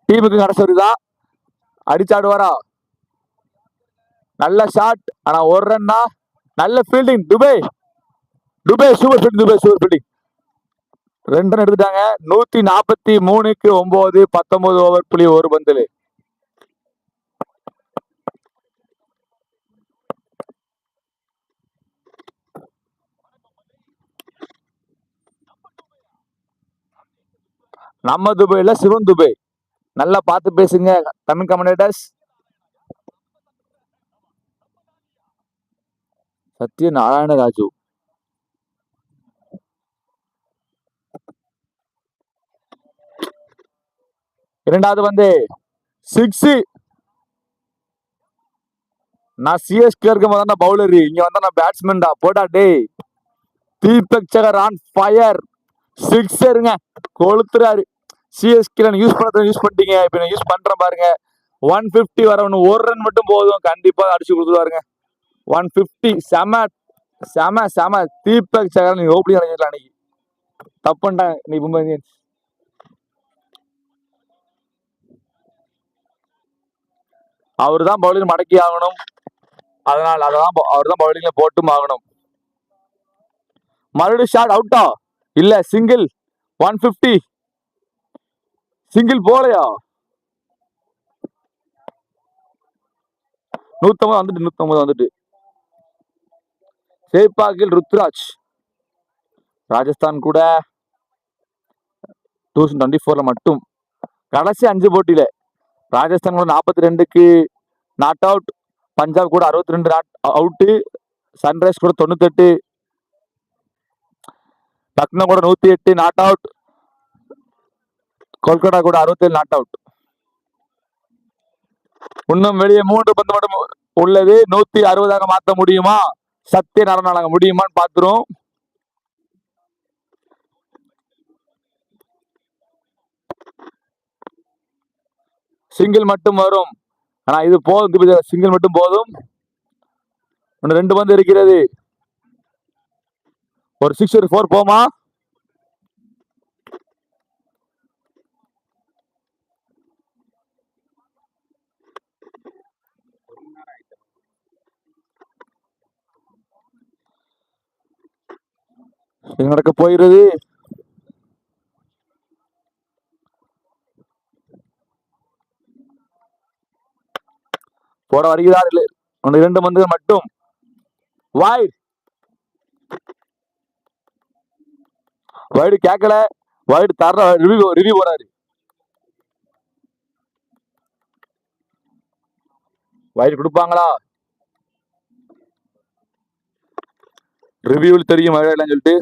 டீமுக்கு கடைசி அடிச்சாடுவாரா? நல்ல ஷாட், ஆனா ஒரு ரன்னா. நல்ல fielding Dube. Super fielding. 2 run எடுத்துட்டாங்க. 143க்கு 9, 19 ஓவர் புள்ளி ஒரு பந்தில். நம்ம துபைல சிவன் துபை. நல்லா பார்த்து பேசுங்க தமிழ் கமெண்டேட்டர்ஸ். சத்ய நாராயண ராஜு. இரண்டாவது பந்து 6. நான் சிஎஸ்கே இருக்கும் போது தான் பவுலரு, இங்க வந்தா நான் பேட்ஸ்மேன்டா. போடா டேய். தீபக் சகர் ஆன் ஃபயர். 6 கொளுத்துறாரு. சிஎஸ்கே யூஸ் பண்ணிட்டீங்க, இப்ப நான் யூஸ் பண்றேன் பாருங்க. 150 வரவனு ஒரு ரன் மட்டும் போதும், கண்டிப்பா அடிச்சு கொடுத்துருவாருங்க. 150 செம. தீபக் சகர் நீ ஓப்பனிங் அடைஞ்சிடலாம் அன்னைக்கு. தப்புண்டாங்க நீ மும்பை இந்தியன்ஸ். அவரு தான் பவுலிங் மடக்கி ஆகணும். அதனால அவர் தான் பவுலிங்ல போட்டும் ஆகணும். மறுபடியும் ஷாட் அவுட்டா? இல்ல, சிங்கிள். 150 சிங்கிள் போலையா? 150 வந்துட்டு. சேப்பாக்கில் ருத்ராஜ். ராஜஸ்தான் கூட 2024 மட்டும் கடைசி 5 போட்டியில ராஜஸ்தான் கூட 42க்கு நாட் அவுட், பஞ்சாப் கூட 62 நாட் அவுட்டு, சன்ரைஸ் கூட 98, லக்னோ கூட 108 நாட் அவுட், கொல்கத்தா கூட 67 நாட் அவுட். இன்னும் வெளியே 3 பந்து மட்டும் உள்ளது. 160 மாற்ற முடியுமா? சத்திய நாராயண முடியுமான்னு பாத்துரும். சிங்கிள் மட்டும் வரும். ஆனா இது போதும், சிங்கிள் மட்டும் போதும். 2 பந்து இருக்கிறது. ஒரு 6 ஒரு 4 போமா? நடக்க போகிறது. போட வருகிறார். 2 பந்துகள் மட்டும். வைடு கேட்கல. வைடு தர ரிவ்யூ போறாரு. வைடு கொடுப்பாங்களா? ரிவ்யூவில் தெரியும் வைடு இல்லைன்னு சொல்லிட்டு.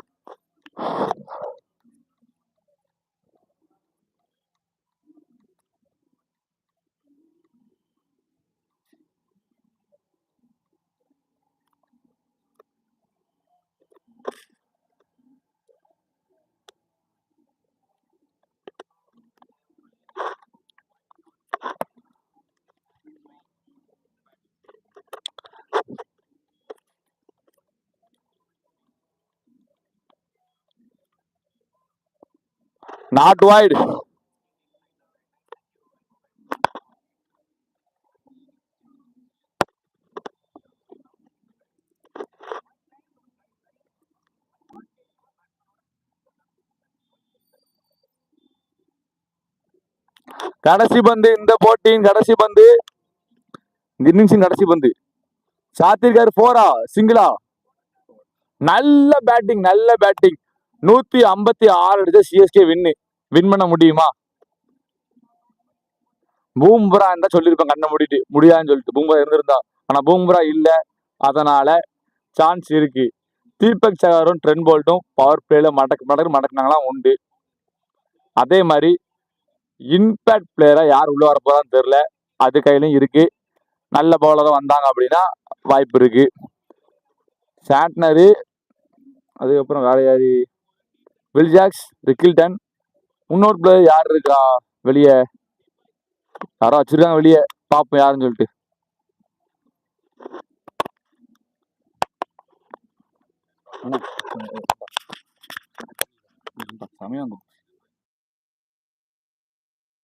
Not wide. கடைசி பந்து, இந்த போட்டியின் கடைசி பந்து, இன்னிங்ஸின் கடைசி பந்து. சாத்திருக்காரு 4ஆ சிங்கிளா? நல்ல பேட்டிங். 156 அடிச்ச சிஎஸ்கே வின் பண்ண முடியுமா? பூம்ரா இருந்தா சொல்லிருப்பேன் கண்ணை மூடிட்டு, முடியாதுன்னு சொல்லிட்டு. பூம்ரா இருந்திருந்தா, ஆனா பூம்ரா இல்ல, அதனால சான்ஸ் இருக்கு. தீபக் சகாரும் ட்ரெண்ட் போல்ட்டும் பவர் பிளேல மடக்குனாங்களாம் உண்டு. அதே மாதிரி இம்பேக்ட் பிளேயரா யார் உள்ள வர போறான்னு தெரியல, அது கையிலும் இருக்கு. நல்ல பவுலரா வந்தாங்க அப்படின்னா வாய்ப்பு இருக்கு. சாண்ட்னரு, அதுக்கப்புறம் வேற யாரு, வில்ஜாக்ஸ், ரிக்கில்டன், இன்னொரு பிளேயர் யார் இருக்கா வெளியே, யாரோ வச்சிருக்காங்க வெளியே, பாப்போம் யாருன்னு சொல்லிட்டு. சமயம்